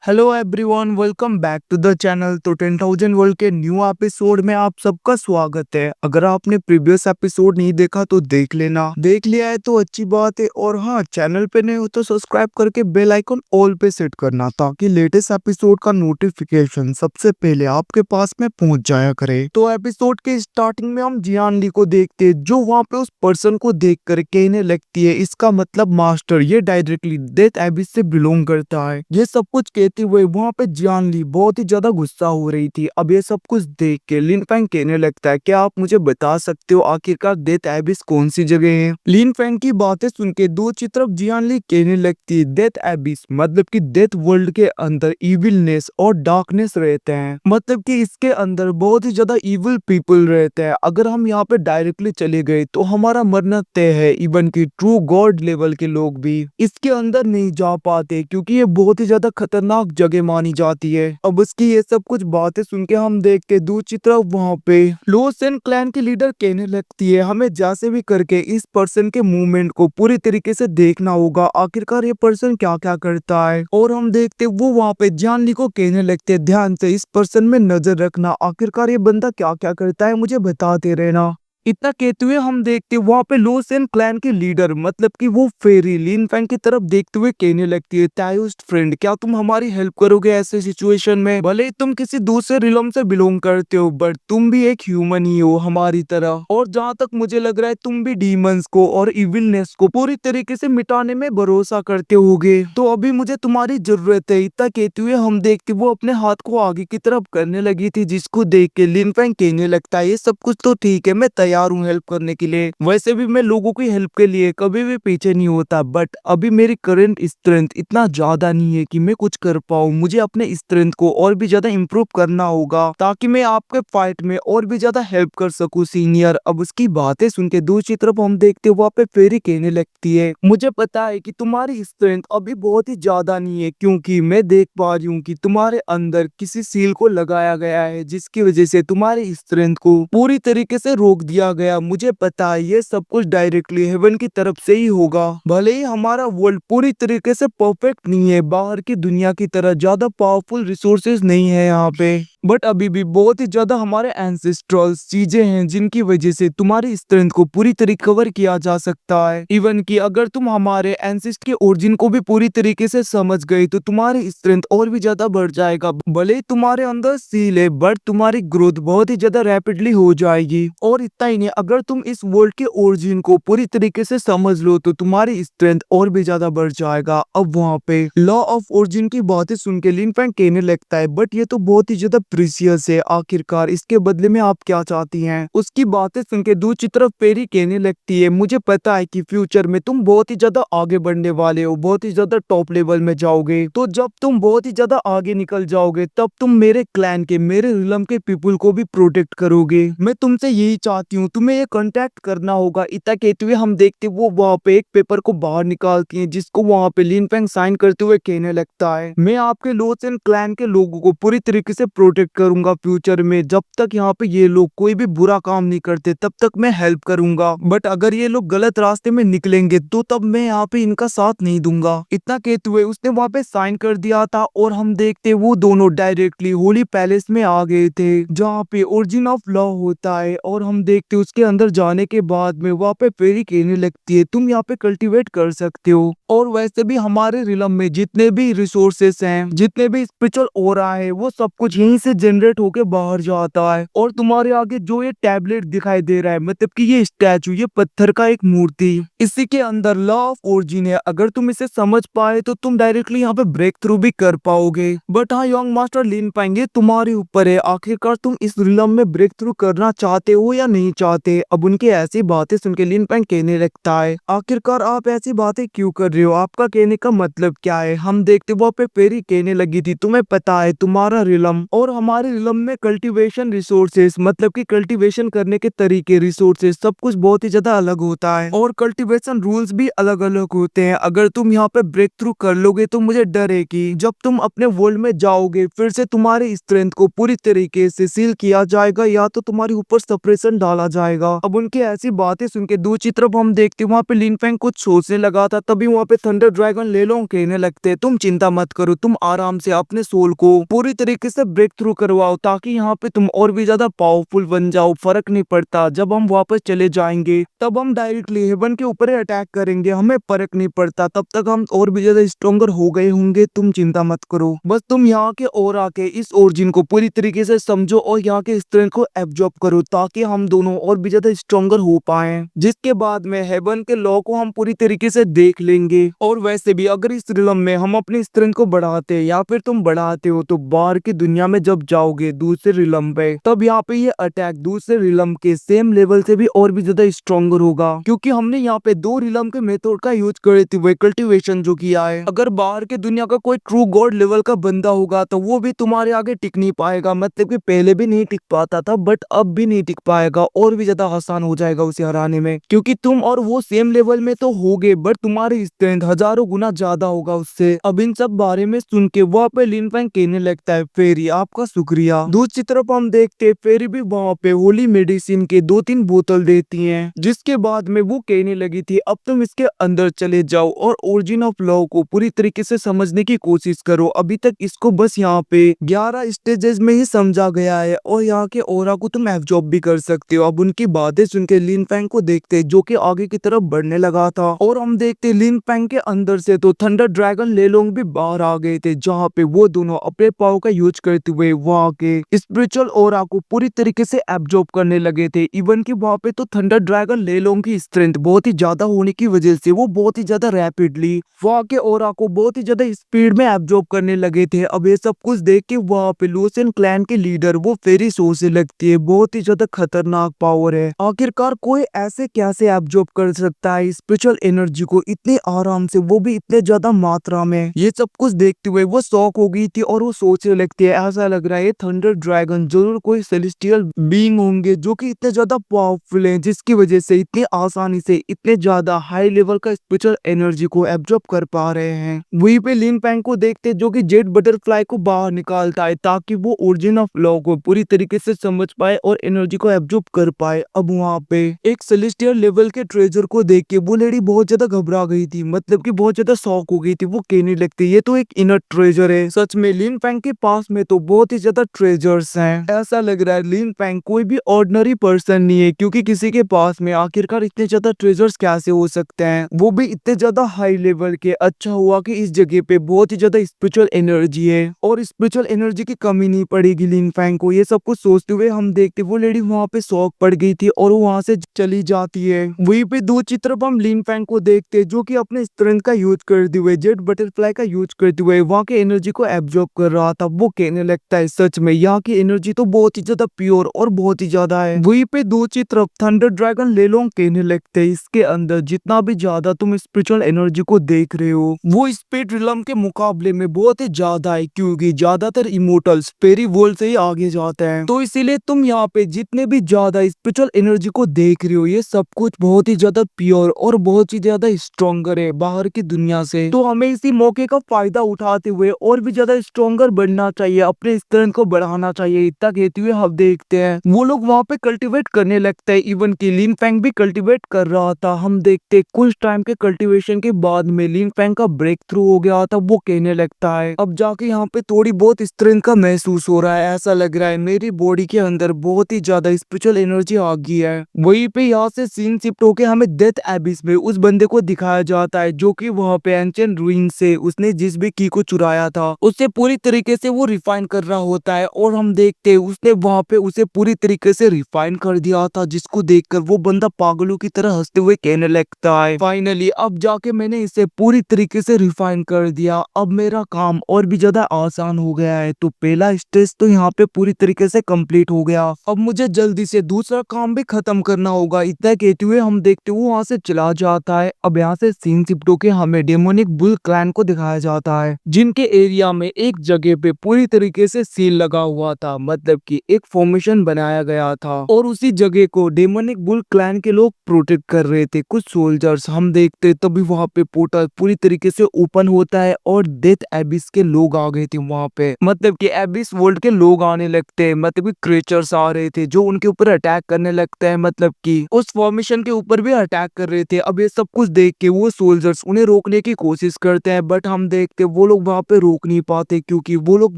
Hello everyone, welcome back to the channel. तो 10,000 world के new episode में आप सबका स्वागत है। अगर आपने प्रीवियस एपिसोड नहीं देखा तो देख लेना, देख लिया है तो अच्छी बात है। और हाँ, चैनल पे नए हो तो सब्सक्राइब करके बेल आइकन ऑल पे सेट करना ताकि लेटेस्ट एपिसोड का नोटिफिकेशन सबसे पहले आपके पास में पहुंच जाया करे। तो एपिसोड के स्टार्टिंग में हम जियान ली को देखते हैं, जो वहाँ पे उस पर्सन को देख कर कहने लगती है, इसका मतलब मास्टर ये डायरेक्टली डेथ एबिस से बिलोंग करता है। ये सब कुछ कहते हुए वहाँ पे जियान ली बहुत ही ज्यादा गुस्सा हो रही थी। अब ये सब कुछ देख के लिन फैंग कहने लगता है, क्या आप मुझे बता सकते हो आखिरकार डेथ एबिस कौन सी जगह है। लिन फैंग की बातें सुन के दूसरी तरफ जियान ली कहने लगती है, डेथ एबिस मतलब कि डेथ वर्ल्ड के अंदर इविलनेस और डार्कनेस रहते हैं, मतलब कि इसके अंदर बहुत ही ज्यादा इविल पीपल रहते हैं। अगर हम यहाँ पे डायरेक्टली चले गए तो हमारा मरना तय है। इवन की ट्रू गॉड लेवल के लोग भी इसके अंदर नहीं जा पाते क्योंकि ये बहुत ही ज्यादा खतरनाक जगह मानी जाती है। अब उसकी ये सब कुछ बातें सुन के हम देखते दूसरी तरफ वहाँ पे लो सेन क्लैन की लीडर कहने लगती है, हमें जैसे भी करके इस पर्सन के मूवमेंट को पूरी तरीके से देखना होगा, आखिरकार ये पर्सन क्या क्या करता है। और हम देखते वो वहाँ पे जियान ली को कहने लगते हैं, ध्यान से इस पर्सन में नजर रखना, आखिरकार ये बंदा क्या क्या करता है मुझे बताते रहना। इतना कहते हुए हम देखते वहां पे लो सेन क्लैन की लीडर मतलब कि वो फेरी लिन फैंग की तरफ देखते हुए कहने लगती है, तायुस्ट फ्रेंड क्या तुम हमारी हेल्प करोगे ऐसे सिचुएशन में। भले ही तुम किसी दूसरे रिलम से बिलोंग करते हो बट तुम भी एक ह्यूमन ही हो हमारी तरह, और जहाँ तक मुझे लग रहा है तुम भी डीमंस को और इविलनेस को पूरी तरीके से मिटाने में भरोसा करते होगे, तो अभी मुझे तुम्हारी जरूरत है। इतना कहते हुए हम देखते वो अपने हाथ को आगे की तरफ करने लगी थी, जिसको देख के लिन फैंग कहने लगता है, ये सब कुछ तो ठीक है, मैं तैयार हूँ हेल्प करने के लिए। वैसे भी मैं लोगों की हेल्प के लिए कभी भी पीछे नहीं होता, बट अभी मेरी करंट स्ट्रेंथ इतना ज्यादा नहीं है कि मैं कुछ कर पाऊँ। मुझे अपने स्ट्रेंथ को और भी ज्यादा इम्प्रूव करना होगा ताकि मैं आपके फाइट में और भी ज्यादा हेल्प कर सकूं सीनियर। अब उसकी बातें सुन के दूसरी तरफ हम देखते वहाँ पे फेरी कहने लगती है, मुझे पता है कि तुम्हारी स्ट्रेंथ अभी बहुत ही ज्यादा नहीं है क्योंकि मैं देख पा रही हूँ कि तुम्हारे अंदर किसी सील को लगाया गया है, जिसकी वजह से तुम्हारी स्ट्रेंथ को पूरी तरीके से रोक दिया गया। मुझे पता है ये सब कुछ डायरेक्टली हेवन की तरफ से ही होगा। भले ही हमारा वर्ल्ड पूरी तरीके से परफेक्ट नहीं है, बाहर की दुनिया की तरह ज्यादा पावरफुल रिसोर्सेज नहीं है यहाँ पे, बट अभी भी बहुत ही ज्यादा हमारे एंसेस्ट्रल्स चीजें हैं जिनकी वजह से तुम्हारी स्ट्रेंथ को पूरी तरीके कवर किया जा सकता है। इवन कि अगर तुम हमारे एंसेस्ट के ओरिजिन को भी पूरी तरीके से समझ गई तो तुम्हारी स्ट्रेंथ और भी ज्यादा बढ़ जाएगा। भले ही तुम्हारे अंदर सील है बट तुम्हारी ग्रोथ बहुत ही ज्यादा रैपिडली हो जाएगी। और इतना ही नहीं, अगर तुम इस वर्ल्ड के ओरिजिन को पूरी तरीके से समझ लो तो तुम्हारी स्ट्रेंथ और भी ज्यादा बढ़ जाएगा। अब वहाँ पे लॉ ऑफ ओरिजिन की बातें सुन के लिन फैंग कहने लगता है, बट ये तो बहुत ही ज्यादा प्रीसियस है, आखिरकार इसके बदले में आप क्या चाहती हैं। उसकी बातें सुन के दूसरी तरफ पेरी कहने लगती है, मुझे पता है कि फ्यूचर में तुम बहुत ही ज्यादा आगे बढ़ने वाले हो, बहुत ही ज्यादा टॉप लेवल में जाओगे, तो जब तुम बहुत ही ज्यादा आगे निकल जाओगे तब तुम मेरे क्लैन के, मेरे रिलम के पीपल को भी प्रोटेक्ट करोगे। मैं तुमसे यही चाहती हूँ, तुम्हें ये कांटेक्ट करना होगा। इतना कहते हुए हम देखते वो वहाँ पे एक पेपर को बाहर निकालती है, जिसको वहाँ पे लिन फैंग साइन करते हुए कहने लगता है, मैं आपके लोस एंड क्लैन के लोगों को पूरी तरीके से प्रोटेक्ट करूंगा फ्यूचर में। जब तक यहाँ पे ये लोग कोई भी बुरा काम नहीं करते तब तक मैं हेल्प करूंगा, बट अगर ये लोग गलत रास्ते में निकलेंगे तो तब मैं यहाँ पे इनका साथ नहीं दूंगा। इतना कहते हुए उसने वहाँ पे साइन कर दिया था और हम देखते वो दोनों डायरेक्टली होली पैलेस में आ गए थे, जहाँ पे ओरिजिन ऑफ लॉ होता है। और हम देखते उसके अंदर जाने के बाद में वहाँ पे फेरी कहने लगती है, तुम यहाँ पे कल्टीवेट कर सकते हो, और वैसे भी हमारे रिलम में जितने भी रिसोर्सेस हैं, जितने भी स्पिरिचुअल ओरा है, वो सब कुछ यहीं से जनरेट होके बाहर जाता है। और तुम्हारे आगे जो ये टैबलेट दिखाई दे रहा है, मतलब कि ये स्टैचू, ये पत्थर का एक मूर्ति, इसी के अंदर लॉ ऑफ ओरिजिन है। अगर तुम इसे समझ पाए तो तुम डायरेक्टली यहाँ पे ब्रेक थ्रू भी कर पाओगे। बट हाँ यंग मास्टर लिन पाएंगे, तुम्हारे ऊपर है, आखिरकार तुम इस रिलम में ब्रेक थ्रू करना चाहते हो या नहीं चाहते। अब उनकी ऐसी बातें सुन के लिन पैंग कहने लगता है, आखिरकार आप ऐसी बातें क्यों कर रहे हो, आपका कहने का मतलब क्या है। हम देखते वहाँ पे पेरी कहने लगी थी, तुम्हें पता है तुम्हारा रिलम और हमारे रिलम में कल्टीवेशन रिसोर्सेस मतलब कि कल्टीवेशन करने के तरीके रिसोर्सेस सब कुछ बहुत ही ज्यादा अलग होता है और कल्टीवेशन रूल्स भी अलग अलग होते हैं। अगर तुम यहाँ पे ब्रेक थ्रू कर लोगे तो मुझे डर है कि जब तुम अपने वर्ल्ड में जाओगे फिर से तुम्हारी स्ट्रेंथ को पूरी तरीके से सील किया जाएगा या तो तुम्हारे ऊपर सप्रेशन डाला जाएगा। अब उनकी ऐसी बातें सुन के दूसरी तरफ हम देखते वहाँ पे लिन फेंग कुछ सोचने लगा था, तभी वहाँ पे थंडर ड्रैगन ले लो कहने लगते तुम चिंता मत करो, तुम आराम से अपने सोल को पूरी तरीके से ब्रेक थ्रू करवाओ ताकि यहाँ पे तुम और भी ज्यादा पावरफुल बन जाओ। फर्क नहीं पड़ता, जब हम वापस चले जाएंगे तब हम डायरेक्टली हेवन के ऊपर अटैक करेंगे, हमें फर्क नहीं पड़ता, तब तक हम और भी ज्यादा स्ट्रॉन्गर हो गए होंगे, तुम चिंता मत करो। बस तुम यहाँ के और आके इस ओरिजिन को पूरी तरीके से समझो और यहाँ के स्ट्रेंथ को एब्जॉर्ब करो ताकि हम दोनों और भी ज्यादा स्ट्रॉन्गर हो पाए, जिसके बाद में हेवन के लॉ को हम पूरी तरीके से देख लेंगे। और वैसे भी अगर इस रिलम में हम अपनी स्ट्रेंथ को बढ़ाते या फिर तुम बढ़ाते हो तो बाहर की दुनिया में जब जाओगे दूसरे रिलम पे तब यहाँ पे ये अटैक दूसरे रिलम के सेम लेवल से भी और भी ज्यादा स्ट्रॉन्गर होगा, क्योंकि हमने यहाँ पे दो रिलम के मेथड का यूज करते हुए कल्टीवेशन जो किया है। अगर बाहर की दुनिया का कोई ट्रू गॉड लेवल का बंदा होगा तो वो भी तुम्हारे आगे टिक नहीं पाएगा, मतलब कि पहले भी नहीं टिक पाता था बट अब भी नहीं टिक पाएगा और भी ज्यादा आसान हो जाएगा उसे हराने में, क्योंकि तुम और वो सेम लेवल में तो होगे बट तुम्हारी स्ट्रेंथ हजारों गुना ज्यादा होगा उससे। अब इन सब बारे में सुन के वहाँ पे लिन फेंग कहने लगता है फेरी आपका शुक्रिया। दूसरी तरफ हम देखते फेरी भी वहाँ पे होली मेडिसिन के 2-3 बोतल देती हैं, जिसके बाद में वो कहने लगी थी अब तुम इसके अंदर चले जाओ और ओरिजिन ऑफ लॉ को पूरी तरीके से समझने की कोशिश करो। अभी तक इसको बस यहाँ पे 11 स्टेजेस में ही समझा गया है और यहाँ के ओरा को तुम एब्जॉर्ब भी कर सकते हो। अब उनकी बातें सुन के लिन फेंग को देखते जो कि आगे की तरफ बढ़ने लगा था और हम देखते लिन फेंग के अंदर से तो थंडर ड्रैगन लेलोंग भी बाहर आ गए थे, जहाँ पे वो दोनों अपने पाव का यूज करते हुए वहाँ के स्पिरिचुअल ओरा को पूरी तरीके से एब्जॉर्ब करने लगे थे। इवन की वहाँ पे तो थंडर ड्रैगन लेलोंग की स्ट्रेंथ बहुत ही ज्यादा होने की वजह से वो बहुत ही ज्यादा रैपिडली वहाँ के ओरा को बहुत ही ज्यादा स्पीड में एब्जॉर्ब करने लगे थे। अब ये सब कुछ देख के वहाँ पे लूसियन क्लैन के लीडर वो फेरी सोचने लगती है बहुत ही ज्यादा खतरनाक पावर है, आखिरकार कोई ऐसे कैसे एब्जॉर्ब कर सकता है स्पिरिचुअल एनर्जी को इतनी आराम से, वो भी इतने ज्यादा मात्रा में। ये सब कुछ देखते हुए वो शॉक हो गई थी और वो सोचने लगती है ऐसा लग रहा है थंडर ड्रैगन जरूर कोई सेलेस्टियल बीइंग होंगे जो कि इतने ज्यादा पावरफुल हैं, जिसकी वजह से इतनी आसानी से इतने ज्यादा हाई लेवल का स्पिरिचुअल एनर्जी को एब्जॉर्ब कर पा रहे हैं। वहीं पे लिन फेंग को देखते जो कि जेड बटरफ्लाई को बाहर निकालता है ताकि वो ओरिजिन ऑफ लॉ को पूरी तरीके से समझ पाए और एनर्जी को एब्जॉर्ब कर पाए। अब वहाँ पे एक सेलेस्टियल लेवल के ट्रेजर को देख के वो लेडी बहुत ज्यादा घबरा गई थी, मतलब कि बहुत ज्यादा शॉक हो गई थी। वो कहने लगती ये तो एक इनर ट्रेजर है। सच में लिन फेंग के पास में तो बहुत ही ज्यादा ट्रेजर्स हैं। ऐसा लग रहा है लिन फेंग कोई भी ऑर्डिनरी पर्सन नहीं है, क्योंकि किसी के पास में आखिरकार इतने ज्यादा ट्रेजर्स कैसे हो सकते हैं, वो भी इतने ज्यादा हाई लेवल के। अच्छा हुआ कि इस जगह पे बहुत ही ज्यादा स्पिरिचुअल एनर्जी है और स्पिरिचुअल एनर्जी की कमी नहीं पड़ेगी लिन फेंग को। ये सब कुछ सोचते हुए हम देखते वो लेडी वहाँ पे शॉक पड़ गई थी और वहाँ से चली जाती है। वहीं पे दूसरी तरफ हम लिन फेंग को देखते जो कि अपने स्ट्रेंथ का यूज करते हुए जेड बटरफ्लाई का यूज करते हुए वहाँ के एनर्जी को एब्जॉर्ब कर रहा था। वो कहने लगता है सच में यहाँ की एनर्जी तो बहुत ही ज्यादा प्योर और बहुत ही ज्यादा है। वहीं पे दूसरी तरफ थंडर ड्रैगन लेलोंग कहने लगते हैं इसके अंदर जितना भी ज्यादा तुम स्पिरिचुअल एनर्जी को देख रहे हो वो स्पिरिट रिलम के मुकाबले में बहुत ही ज्यादा है, क्योंकि ज्यादातर इमोर्टल्स फेरी वर्ल्ड से ही आगे जाते हैं। तो इसीलिए तुम यहाँ पे जितने भी ज्यादा स्पिरिचुअल एनर्जी को देख रहे हो ये सब कुछ बहुत ही ज्यादा प्योर और बहुत ही ज्यादा स्ट्रॉन्गर है बाहर की दुनिया से। तो हमें इसी मौके का फायदा उठाते हुए और भी ज्यादा स्ट्रॉन्गर बनना चाहिए, अपने स्ट्रेंथ को बढ़ाना चाहिए। इतना कहते हुए हम देखते हैं वो लोग वहाँ पे कल्टीवेट करने लगते हैं। इवन की लिन फेंग भी कल्टीवेट कर रहा था। हम देखते कुछ टाइम के कल्टीवेशन के बाद में लिन फेंग का ब्रेक थ्रू हो गया था। वो कहने लगता है अब जाके यहाँ पे थोड़ी बहुत स्ट्रेंथ का महसूस हो रहा है, ऐसा लग रहा है मेरी बॉडी के अंदर बहुत ही ज्यादा स्पिरिचुअल एनर्जी आ गई है। वहीं पे यहाँ से सीन शिफ्ट होके हमें डेथ एबिस में उस बंदे को दिखाया जाता है जो कि वहाँ पे एंशिएंट रूइन से उसने जिस भी की को चुराया था उससे पूरी तरीके से वो रिफाइन कर रहा होता है और हम देखते हैं उसने वहाँ पे उसे पूरी तरीके से रिफाइन कर दिया था, जिसको देखकर वो बंदा पागलों की तरह हंसते हुए कहने लगता है फाइनली अब जाके मैंने इसे पूरी तरीके से रिफाइन कर दिया, अब मेरा काम और भी ज्यादा आसान हो गया है। तो पहला स्टेज तो यहाँ पे पूरी तरीके से कंप्लीट हो गया, अब मुझे जल्दी से दूसरा काम भी खत्म करना होगा। इतना कहते हुए हम देखते हुए वहाँ से चला जाता है। अब यहाँ से सीन शिफ्ट होके हमें डेमोनिक बुल क्लैन को दिखाया जाता है जिनके एरिया में एक जगह पे पूरी तरीके से सील लगा हुआ था, मतलब कि एक फॉर्मेशन बनाया गया था और उसी जगह को डेमोनिक बुल क्लैन के लोग प्रोटेक्ट कर रहे थे। कुछ सोल्जर्स हम देखते तभी वहां पे पोर्टल पूरी तरीके से ओपन होता है और डेथ एबिस के लोग आ गए थे वहां पे, मतलब कि एबिस वर्ल्ड के लोग आने लगते हैं, मतलब कि क्रिएचर्स आ रहे थे जो उनके ऊपर अटैक करने लगता है, मतलब कि उस फॉर्मेशन के ऊपर भी अटैक कर रहे थे। अब ये सब कुछ देख के वो सोल्जर्स उन्हें रोकने की कोशिश करते हैं, बट हम देखते वो लोग वहां पे रोक नहीं पाते क्योंकि वो लोग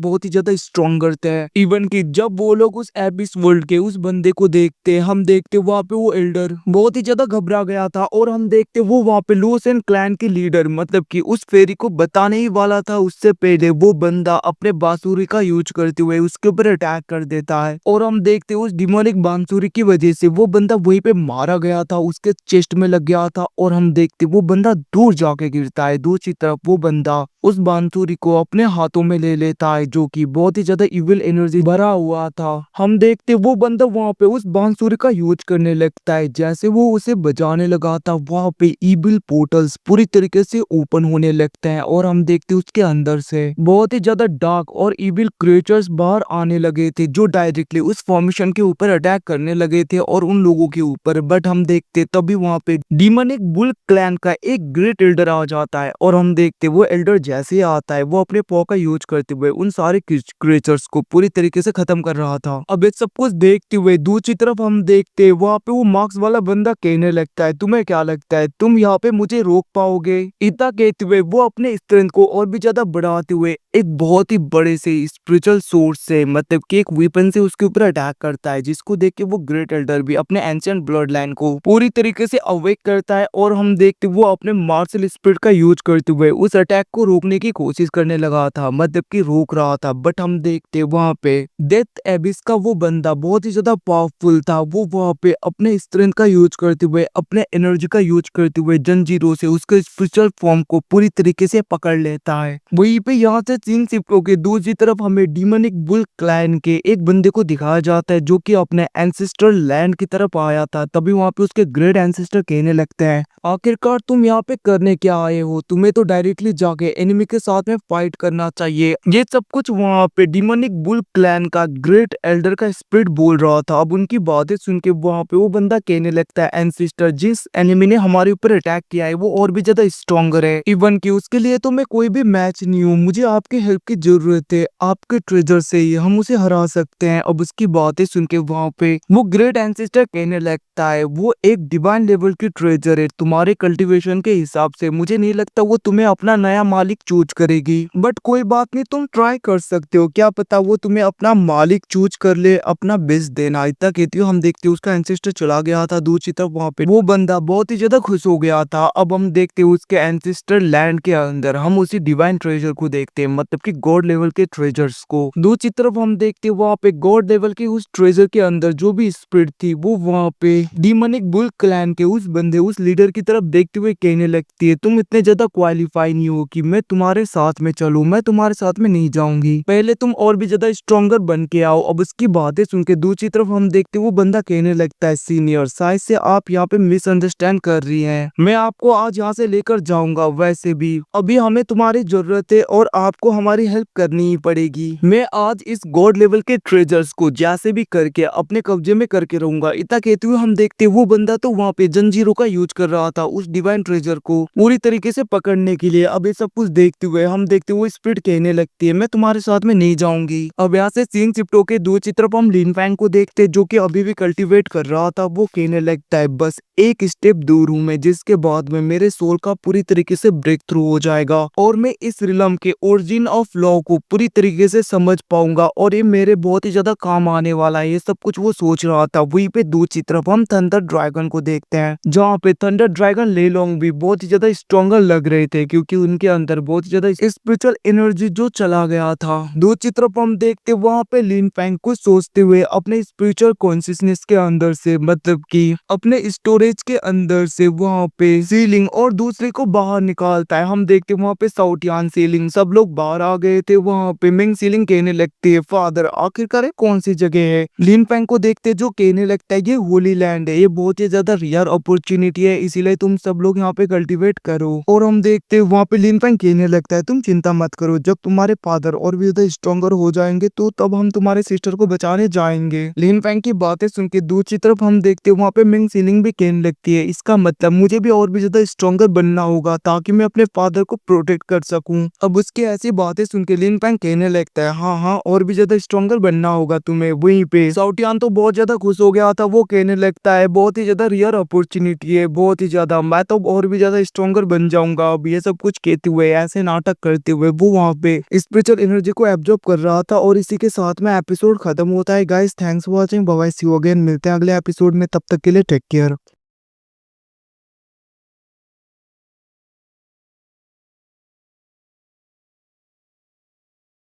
बहुत ही ज्यादा स्ट्रॉन्ग करते हैं। इवन कि जब वो लोग उस एबिस वर्ल्ड के उस बंदे को देखते हैं, हम देखते वहां पे वो एल्डर बहुत ही ज्यादा घबरा गया था और हम देखते वो वहां पे लूस एंड क्लैन के लीडर, मतलब कि उस फेरी को बताने ही वाला था उससे पहले वो बंदा अपने बांसुरी का यूज करते हुए उसके ऊपर अटैक कर देता है और हम देखते उस डिमोनिक बांसुरी की वजह से वो बंदा वहीं पे मारा गया था, उसके चेस्ट में लग गया था और हम देखते वो बंदा दूर जाके गिरता है। दूसरी तरफ वो बंदा उस बांसुरी को अपने हाथों में ले लेता है जो कि बहुत ही ज्यादा इविल एनर्जी भरा हुआ था। हम देखते वो बंदा वहां पे उस बांसुरी का यूज करने लगता है। जैसे वो उसे बजाने लगा था वहां पे इविल पोर्टल्स पूरी तरीके से ओपन होने लगते हैं और हम देखते उसके अंदर से बहुत ही ज्यादा डार्क और इविल क्रिएचर्स बाहर आने लगे थे जो डायरेक्टली उस फॉर्मेशन के ऊपर अटैक करने लगे थे और उन लोगों के ऊपर। बट हम देखते तभी वहां पे डीमनिक बुल क्लैन का एक ग्रेट एल्डर आ जाता है और हम देखते वो एल्डर जैसे ही आता है वो अपने पॉ का यूज करते हुए उन सारे क्रिएचर्स को पूरी तरीके से खत्म कर रहा था। अब ये सब कुछ देखते हुए दूसरी तरफ हम देखते वहां पे वो मार्क्स वाला बंदा कहने लगता है तुम्हें क्या लगता है तुम यहाँ पे मुझे रोक पाओगे? इतना कहते हुए वो अपने स्ट्रेंथ को और भी ज्यादा बढ़ाते हुए एक बहुत ही बड़े से स्पिरिचुअल सोर्स से, मतलब कि एक वेपन से उसके ऊपर अटैक करता है, जिसको देख के वो ग्रेट एल्डर भी अपने एंशिएंट ब्लड लाइन को पूरी तरीके से अवेक करता है और हम देखते वो अपने मार्शल स्पिरिट का यूज करते हुए उस अटैक को रोकने की कोशिश करने लगा था, मतलब कि रोक रहा था। बट हम देखते वहां पे डेथ एबिस का वो बंदा बहुत ही ज्यादा पावरफुल था। वो वहां पे अपने स्ट्रेंथ का यूज करते हुए अपने एनर्जी का यूज करते हुए जंजीरों से उसके स्पिरिचुअल फॉर्म को पूरी तरीके से पकड़ लेता है। वहीं पे यहाँ से 3 शिफ्टों के दूसरी तरफ हमें डीमनिक बुल क्लैन के एक बंदे को दिखाया जाता है जो कि अपने एंसेस्टर लैंड की तरफ आया था। तभी वहां पे उसके ग्रेट एंसेस्टर कहने लगते हैं आखिरकार तुम यहाँ पे करने क्या आए हो? तुम्हें तो डायरेक्टली जाके एनिमी के साथ में फाइट करना चाहिए। ये सब कुछ वहां पे डीमनिक बुल क्लैन का ग्रेट एल्डर का स्पिरिट बोल रहा था। अब उनकी बातें सुन के वहां पे वो बंदा कहने लगता है एंसेस्टर जिस एनिमी ने हमारे ऊपर अटैक किया है वो और भी ज्यादा स्ट्रॉन्गर है, इवन कि उसके लिए तो मैं कोई भी मैच नहीं हूँ। मुझे आपके हेल्प की जरूरत है, आपके ट्रेजर से ही हम उसे हरा सकते हैं। अब उसकी बातें सुन के वहां पे वो ग्रेट एंसेस्टर कहने लगता है वो एक डिवाइन लेवल की ट्रेजर है, तुम्हारे कल्टीवेशन के हिसाब से मुझे नहीं लगता वो तुम्हें अपना नया मालिक चूज करेगी, बट कोई बात नहीं तुम ट्राई कर सकते हो, क्या पता वो तुम्हें अपना मालिक चूज कर ले, अपना बेच देना। इतना कहती हो हम देखते उसका एंसेस्टर चला गया था दूसरी तरफ। वहां पे वो बंदा बहुत ही ज्यादा खुश हो गया था। अब हम देखते उसके एंसेस्टर लैंड के अंदर हम उसी डिवाइन ट्रेजर को देखते हैं, मतलब कि गॉड लेवल के ट्रेजर्स को। दूसरी तरफ हम देखते वहां पे गॉड लेवल के उस ट्रेजर के अंदर जो भी स्पिरिट थी वो वहां पे डीमनिक बुल क्लैन के उस बंदे उस लीडर की तरफ देखते हुए कहने लगती है तुम इतने ज्यादा क्वालिफाई नहीं हो कि मैं तुम्हारे साथ में चलूं, मैं तुम्हारे साथ में नहीं जाऊंगी, पहले तुम और भी ज्यादा स्ट्रॉन्गर बन के आओ। अब उसकी बातें सुन के दूसरी तरफ हम देखते वो बंदा कहने लगता है सीनियर शायद से आप यहाँ पे मिसअंडरस्टैंड कर रही हैं, मैं आपको आज यहाँ से लेकर जाऊंगा, वैसे भी अभी हमें तुम्हारी जरूरत है और आपको हमारी हेल्प करनी ही पड़ेगी। मैं आज इस गॉड लेवल के ट्रेजर्स को जैसे भी करके अपने कब्जे में करके रहूंगा। इतना कहते हुए हम देखते वो बंदा तो वहाँ पे जंजीरों का यूज कर रहा था उस डिवाइन ट्रेजर को पूरी तरीके से पकड़ने के लिए। अब ये सब कुछ देखते हुए हम देखते वो स्पिरिट कहने लगती है मैं तुम्हारे साथ में नहीं जाऊंगी। अब यहाँ से सीन शिफ्टों के दूसरी तरफ हम लिन फैंग को देखते जो कि अभी भी कल्टीवेट कर रहा था। वो कहने लगता है बस एक स्टेप दूर हूँ मैं, जिसके बाद में मेरे सोल का पूरी तरीके से ब्रेक थ्रू हो जाएगा और मैं इस रिलम के ओरिजिन ऑफ लॉ को पूरी तरीके से समझ पाऊंगा और ये मेरे बहुत ही ज्यादा काम आने वाला है। ये सब कुछ वो सोच रहा था। वहीं पे दूसरी तरफ हम थंडर ड्रैगन को देखते हैं जहाँ पे थंडर ड्रैगन ले लॉन्ग भी बहुत ही ज्यादा स्ट्रॉन्गर लग रहे थे क्योंकि उनके अंदर बहुत ही ज्यादा स्पिरिचुअल एनर्जी जो चला गया था। दूसरी तरफ हम देखते वहाँ पे लिन फैंग को सोचते हुए अपने स्पिरिचुअल कॉन्शियसनेस के अंदर से, मतलब कि अपने स्टोरेज के अंदर से वहाँ पे सीलिंग और दूसरे को बाहर निकालता है। हम देखते वहाँ पे साउटियान सीलिंग सब लोग बाहर आ गए थे। वहाँ पे मिंग सीलिंग कहने लगती है फादर आखिरकार ये कौन सी जगह है? लिन फैंग को देखते जो कहने लगता है ये होली लैंड है, ये बहुत ही ज्यादा रियर अपॉर्चुनिटी है, इसीलिए पहले तुम सब लोग यहाँ पे कल्टीवेट करो। और हम देखते हैं वहाँ पे लिन फैंग कहने लगता है तुम चिंता मत करो, जब तुम्हारे फादर और भी ज्यादा स्ट्रॉन्गर हो जाएंगे तो तब हम तुम्हारे सिस्टर को बचाने जाएंगे। लिन फैंग की बातें सुन के दूसरी तरफ हम देखते हैं वहाँ पे मिंग सीलिंग भी कहने लगती है इसका मतलब मुझे भी और भी ज्यादा स्ट्रॉन्गर बनना होगा ताकि मैं अपने फादर को प्रोटेक्ट कर सकूं। अब उसकी ऐसी बातें सुन के लिन फैंग कहने लगता है हाँ हाँ और भी ज्यादा स्ट्रॉन्गर बनना होगा तुम्हें। वहीं पे साउटियान तो बहुत ज्यादा खुश हो गया था, वो कहने लगता है बहुत ही ज्यादा रियर अपॉर्चुनिटी है, बहुत ही ज्यादा, मैं तो और भी ज्यादा स्ट्रॉन्गर बन जाऊंगा। अब ये सब कुछ कहते हुए ऐसे नाटक करते हुए वो वहाँ पे स्पिरिचुअल एनर्जी को एब्जॉर्ब कर रहा था और इसी के साथ में एपिसोड खत्म होता है। Guys thanks for watching, bye bye, see you again, मिलते हैं अगले एपिसोड में, तब तक के लिए टेक केयर।